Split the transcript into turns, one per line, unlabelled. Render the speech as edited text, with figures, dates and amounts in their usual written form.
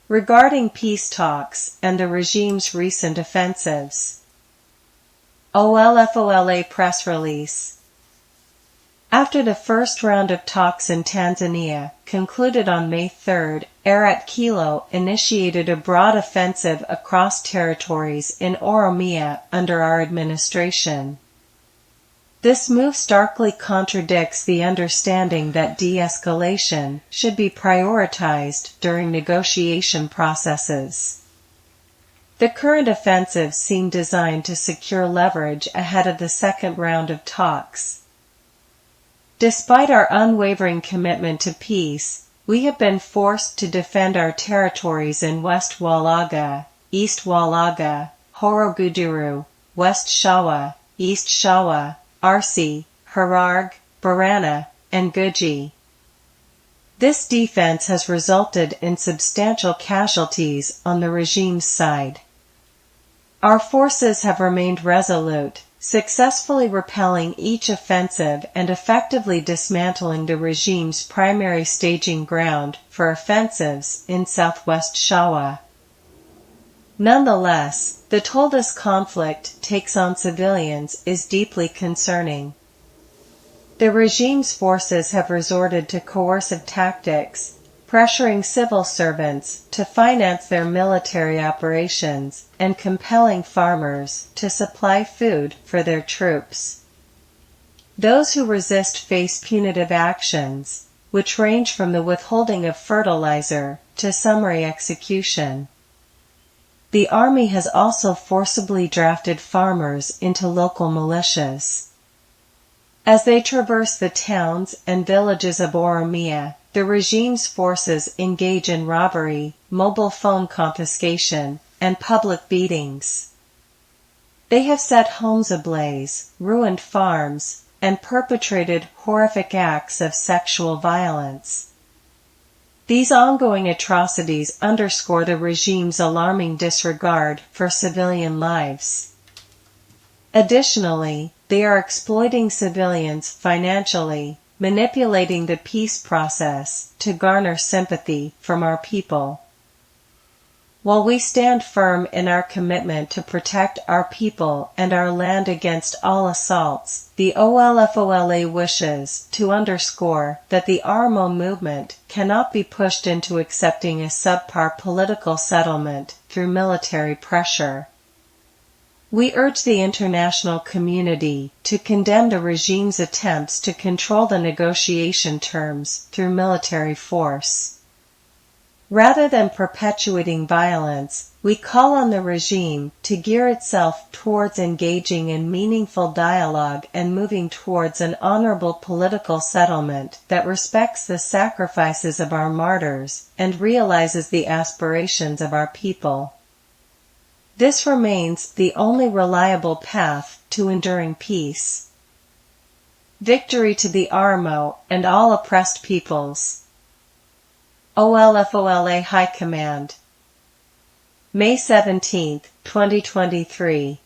Regarding peace talks and the regime's recent offensives. OLF-OLA press release. After the first round of talks in Tanzania concluded on May 3, Arat Kilo initiated a broad offensive across territories in Oromia under our administration. This move starkly contradicts the understanding that de-escalation should be prioritized during negotiation processes. The current offensives seem designed to secure leverage ahead of the second round of talks. Despite our unwavering commitment to peace, we have been forced to defend our territories in West Walaga, East Walaga, Horoguduru, West Shawa, East Shawa, Arsi, Hararg, Barana, and Guji. This defense has resulted in substantial casualties on the regime's side. Our forces have remained resolute, successfully repelling each offensive and effectively dismantling the regime's primary staging ground for offensives in southwest Shawa. Nonetheless, the toll this conflict takes on civilians is deeply concerning. The regime's forces have resorted to coercive tactics, pressuring civil servants to finance their military operations and compelling farmers to supply food for their troops. Those who resist face punitive actions, which range from the withholding of fertilizer to summary execution. The army has also forcibly drafted farmers into local militias. As they traverse the towns and villages of Oromia, the regime's forces engage in robbery, mobile phone confiscation, and public beatings. They have set homes ablaze, ruined farms, and perpetrated horrific acts of sexual violence. These ongoing atrocities underscore the regime's alarming disregard for civilian lives. Additionally, they are exploiting civilians financially, manipulating the peace process to garner sympathy from our people. While we stand firm in our commitment to protect our people and our land against all assaults, the OLF-OLA wishes to underscore that the Oromo movement cannot be pushed into accepting a subpar political settlement through military pressure. We urge the international community to condemn the regime's attempts to control the negotiation terms through military force. Rather than perpetuating violence, we call on the regime to gear itself towards engaging in meaningful dialogue and moving towards an honorable political settlement that respects the sacrifices of our martyrs and realizes the aspirations of our people. This remains the only reliable path to enduring peace. Victory to the Oromo and all oppressed peoples. OLF-OLA High Command. May 17, 2023.